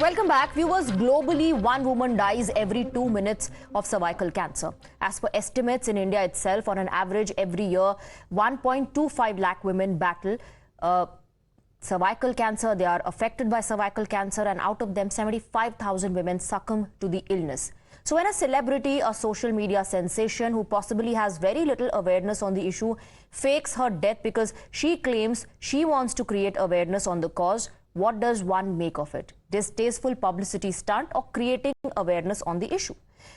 Welcome back. Viewers, globally, one woman dies every 2 minutes of cervical cancer. As per estimates in India itself, on an average every year, 1.25 lakh women battle cervical cancer. They are affected by cervical cancer, and out of them, 75,000 women succumb to the illness. So when a celebrity, a social media sensation who possibly has very little awareness on the issue, fakes her death because she claims she wants to create awareness on the cause, what does one make of it? Distasteful publicity stunt or creating awareness on the issue?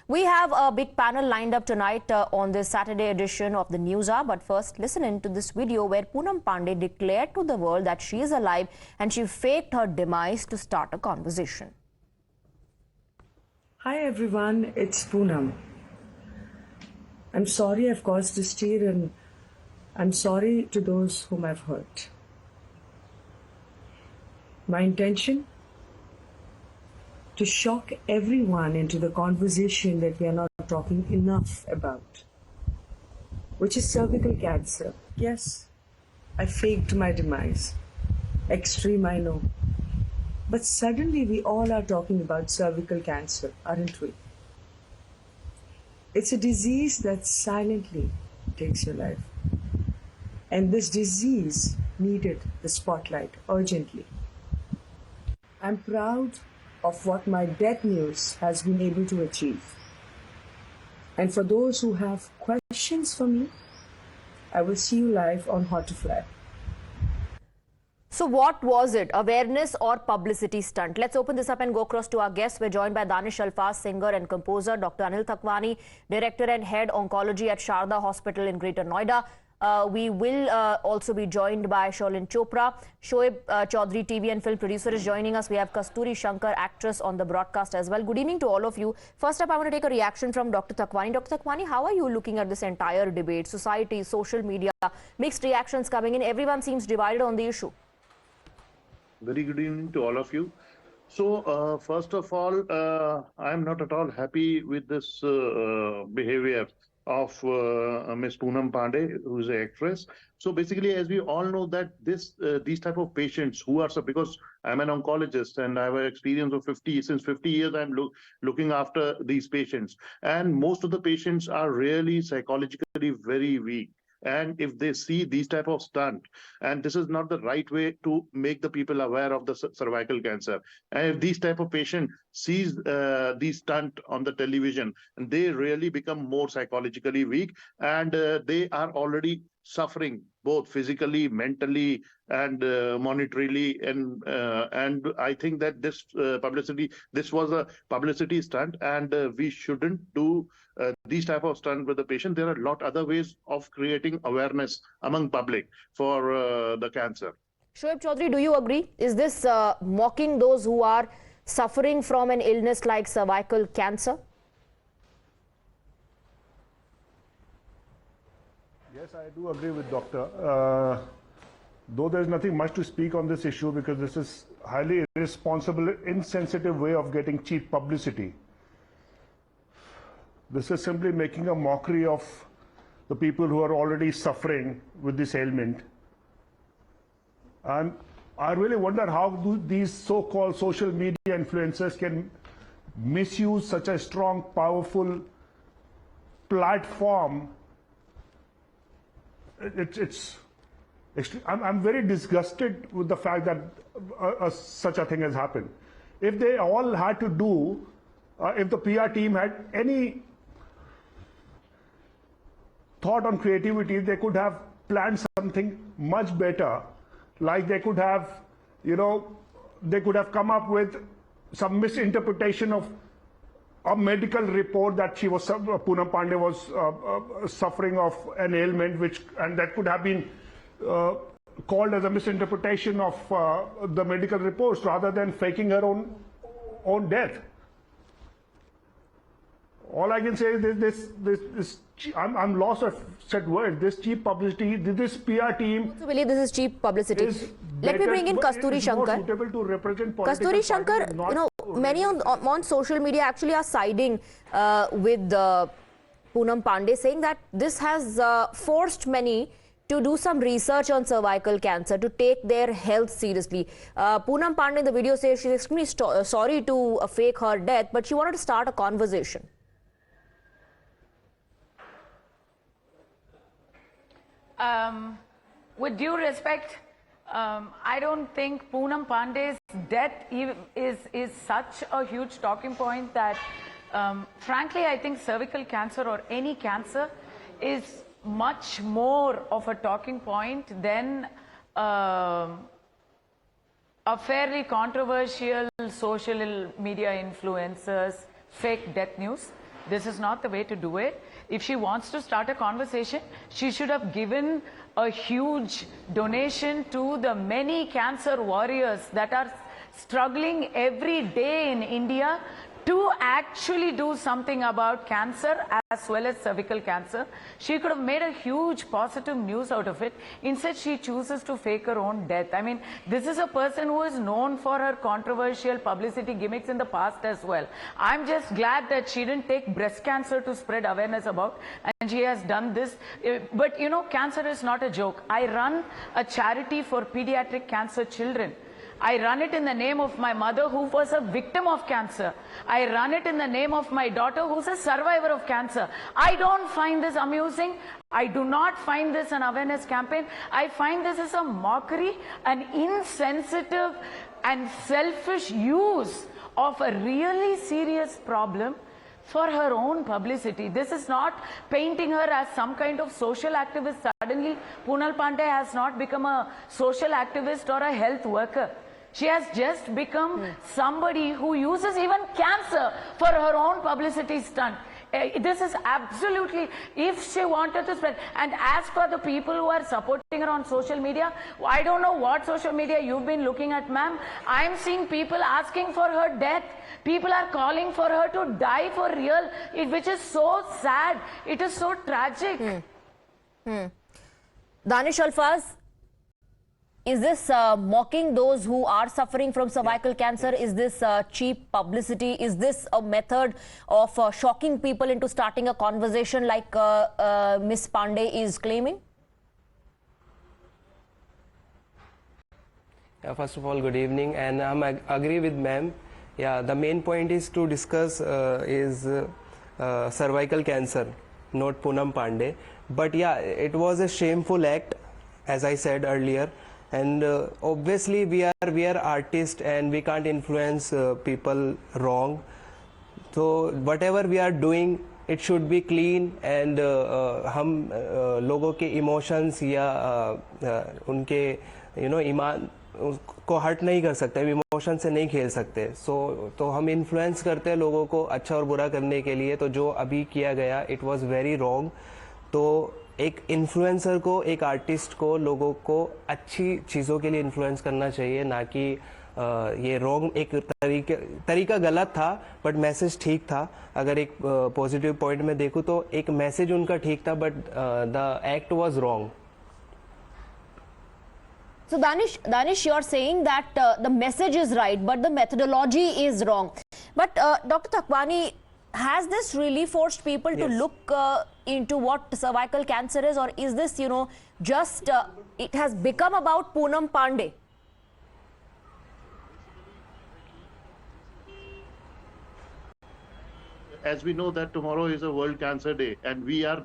We have a big panel lined up tonight on this Saturday edition of the Newshour. But first, listen in to this video where Poonam Pandey declared to the world that she is alive and she faked her demise to start a conversation. Hi everyone, it's Poonam. I'm sorry I've caused this tear, and I'm sorry to those whom I've hurt. My intention? To shock everyone into the conversation that we are not talking enough about, which is cervical cancer. Yes, I faked my demise. Extreme, I know. But suddenly we all are talking about cervical cancer, aren't we? It's a disease that silently takes your life. And this disease needed the spotlight urgently. I'm proud of what my death news has been able to achieve. And for those who have questions for me, I will see you live on Hot to Fly. So what was it? Awareness or publicity stunt? Let's open this up and go across to our guests. We're joined by Danish Alfaz, singer and composer, Dr. Anil Thakwani, director and head oncology at Sharda Hospital in Greater Noida. We will also be joined by Sholin Chopra. Shoaib Chaudhary, TV and film producer, is joining us. We have Kasturi Shankar, actress on the broadcast as well. Good evening to all of you. First up, I want to take a reaction from Dr. Thakwani. Dr. Thakwani, how are you looking at this entire debate? Society, social media, mixed reactions coming in. Everyone seems divided on the issue. Very good evening to all of you. So, first of all, I am not at all happy with this behavior of Ms. Poonam Pandey, who is an actress. So basically, as we all know that these type of patients who are, because I'm an oncologist and I have an experience of since 50 years, I'm looking after these patients. And most of the patients are really psychologically very weak. And if they see these type of stunt, and this is not the right way to make the people aware of the cervical cancer. And if these type of patient sees these stunt on the television, and they really become more psychologically weak, and they are already suffering both physically, mentally, and monetarily, and I think that this was a publicity stunt, and we shouldn't do these type of stunt with the patient. There are a lot other ways of creating awareness among public for the cancer. Shoaib Chaudhary, do you agree? Is this mocking those who are suffering from an illness like cervical cancer? Yes, I do agree with Doctor. Though there is nothing much to speak on this issue because this is highly irresponsible, insensitive way of getting cheap publicity. This is simply making a mockery of the people who are already suffering with this ailment. And I really wonder how these so-called social media influencers can misuse such a strong, powerful platform. I'm very disgusted with the fact that such a thing has happened. If they all had to do, if the PR team had any thought on creativity, they could have planned something much better. Like they could have, they could have come up with some misinterpretation of a medical report that Poonam Pandey was suffering of an ailment, and that could have been called as a misinterpretation of the medical reports rather than faking her own death. All I can say is this I'm lost of said words. This cheap publicity, this PR team. I also believe this is cheap publicity. Let me bring in Kasturi Shankar. Kasturi Shankar, many on social media actually are siding with Poonam Pandey, saying that this has forced many to do some research on cervical cancer, to take their health seriously. Poonam Pandey in the video says she's extremely sorry to fake her death, but she wanted to start a conversation. With due respect, I don't think Poonam Pandey's death is such a huge talking point that, frankly, I think cervical cancer or any cancer is much more of a talking point than a fairly controversial social media influencers fake death news. This is not the way to do it. If she wants to start a conversation, she should have given a huge donation to the many cancer warriors that are struggling every day in India to actually do something about cancer as well as cervical cancer. She could have made a huge positive news out of it. Instead, she chooses to fake her own death. I mean, this is a person who is known for her controversial publicity gimmicks in the past as well. I'm just glad that she didn't take breast cancer to spread awareness about, and she has done this. But you know, cancer is not a joke. I run a charity for pediatric cancer children. I run it in the name of my mother who was a victim of cancer. I run it in the name of my daughter who's a survivor of cancer. I don't find this amusing. I do not find this an awareness campaign. I find this as a mockery, an insensitive and selfish use of a really serious problem for her own publicity. This is not painting her as some kind of social activist. Suddenly, Poonam Pandey has not become a social activist or a health worker. She has just become somebody who uses even cancer for her own publicity stunt. This is absolutely, if she wanted to spread, and as for the people who are supporting her on social media, I don't know what social media you've been looking at, ma'am. I'm seeing people asking for her death. People are calling for her to die for real, which is so sad. It is so tragic. Danish Alfaz, is this mocking those who are suffering from cervical cancer? Is this cheap publicity? Is this a method of shocking people into starting a conversation like Miss Pandey is claiming? Yeah, first of all, good evening, and I agree with ma'am. Yeah, the main point is to discuss is cervical cancer, not Poonam Pandey. But yeah, it was a shameful act, as I said earlier. And obviously we are artists and we can't influence people wrong. So whatever we are doing, it should be clean, and हम लोगों के emotions या उनके ईमान को hurt नहीं कर सकते, emotion से नहीं खेल सकते. तो हम इन्फ्लुएंस करते हैं लोगों को अच्छा और बुरा करने के लिए. तो जो अभी किया गया, इट वाज वेरी रॉन्ग. तो एक इन्फ्लुएंसर को, एक आर्टिस्ट को, लोगों को अच्छी चीज़ों के लिए इन्फ्लुएंस करना चाहिए, ना कि ये रॉन्ग. एक तरीका गलत था बट मैसेज ठीक था. अगर एक पॉजिटिव पॉइंट में देखूँ तो एक मैसेज उनका ठीक था, but the act was wrong. So Danish, you're saying that the message is right, but the methodology is wrong. But Dr. Thakwani, has this really forced people to look into what cervical cancer is, or is this, just it has become about Poonam Pandey? As we know that tomorrow is a World Cancer Day, and we are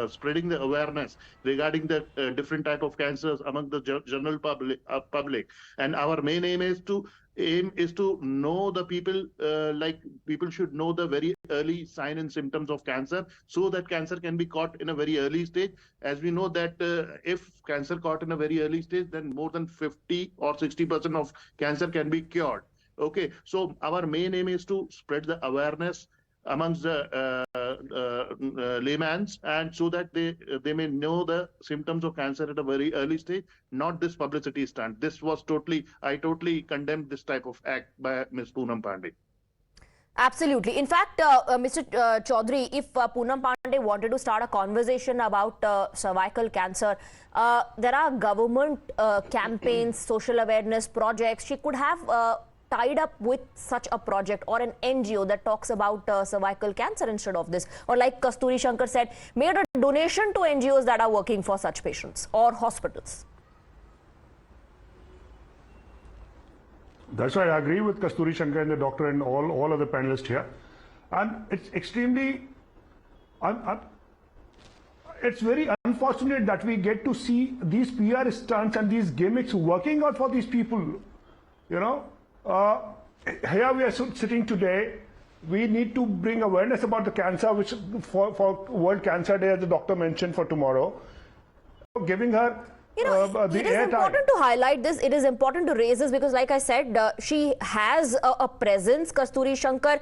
spreading the awareness regarding the different type of cancers among the general public. And our main aim is to know the people, like people should know the very early sign and symptoms of cancer, so that cancer can be caught in a very early stage. As we know that if cancer caught in a very early stage, then more than 50 or 60% of cancer can be cured. Okay, so our main aim is to spread the awareness amongst the laymen, and so that they may know the symptoms of cancer at a very early stage, not this publicity stunt. This was I totally condemned this type of act by Ms. Poonam Pandey. Absolutely. In fact, Mr. Chaudhary, if Poonam Pandey wanted to start a conversation about cervical cancer, there are government campaigns, social awareness projects. She could have tied up with such a project or an NGO that talks about cervical cancer instead of this? Or like Kasturi Shankar said, made a donation to NGOs that are working for such patients or hospitals? That's why I agree with Kasturi Shankar and the doctor and all of the panelists here. And it's extremely, it's very unfortunate that we get to see these PR stunts and these gimmicks working out for these people. You know, here we are sitting today. We need to bring awareness about the cancer, which for World Cancer Day, as the doctor mentioned, for tomorrow. Giving her you know, the it is important to highlight this. It is important to raise this because, like I said, she has a presence. Kasturi Shankar,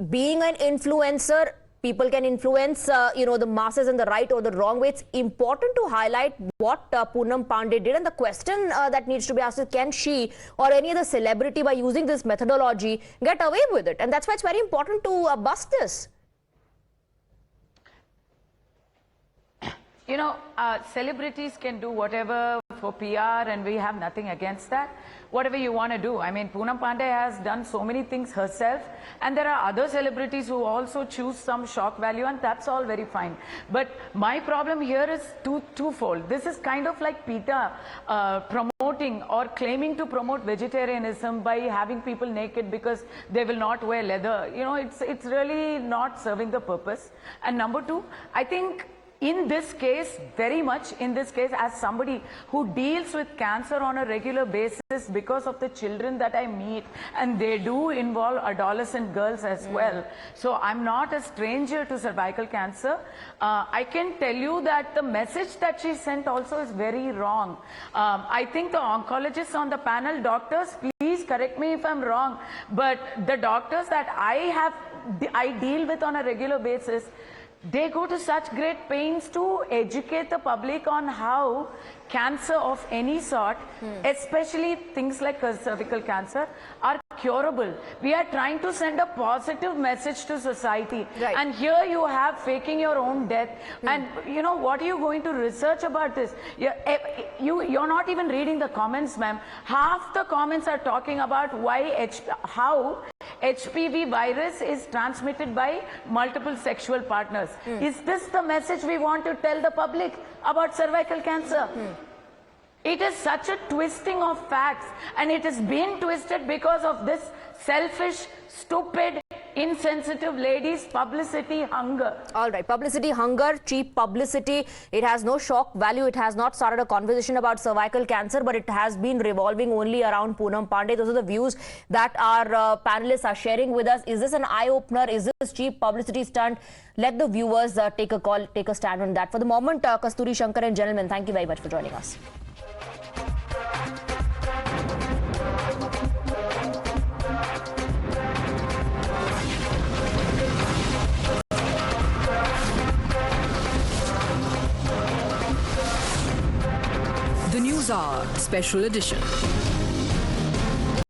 being an influencer, people can influence, the masses in the right or the wrong way. It's important to highlight what Poonam Pandey did. And the question that needs to be asked is, can she or any other celebrity, by using this methodology, get away with it? And that's why it's very important to bust this. You know, celebrities can do whatever for PR, and we have nothing against that. Whatever you want to do. I mean, Poonam Pandey has done so many things herself, and there are other celebrities who also choose some shock value, and that's all very fine. But my problem here is twofold. This is kind of like PETA promoting or claiming to promote vegetarianism by having people naked because they will not wear leather. You know, it's really not serving the purpose. And number two, I think, in this case, very much in this case, as somebody who deals with cancer on a regular basis because of the children that I meet, and they do involve adolescent girls as well. So I'm not a stranger to cervical cancer. I can tell you that the message that she sent also is very wrong. I think the oncologists on the panel, doctors, please correct me if I'm wrong, but the doctors that I deal with on a regular basis, they go to such great pains to educate the public on how cancer of any sort, especially things like cervical cancer, are curable. We are trying to send a positive message to society. Right. And here you have faking your own death. And you know, what are you going to research about this? You're not even reading the comments, ma'am. Half the comments are talking about how HPV virus is transmitted by multiple sexual partners. Is this the message we want to tell the public about cervical cancer? It is such a twisting of facts, and it has been twisted because of this selfish, stupid, insensitive ladies' publicity hunger. All right, publicity hunger, cheap publicity. It has no shock value. It has not started a conversation about cervical cancer, but it has been revolving only around Poonam Pandey. Those are the views that our panelists are sharing with us. Is this an eye-opener? Is this cheap publicity stunt? Let the viewers take a call, take a stand on that. For the moment, Kasturi Shankar and gentlemen, thank you very much for joining us. The News Hour Special Edition.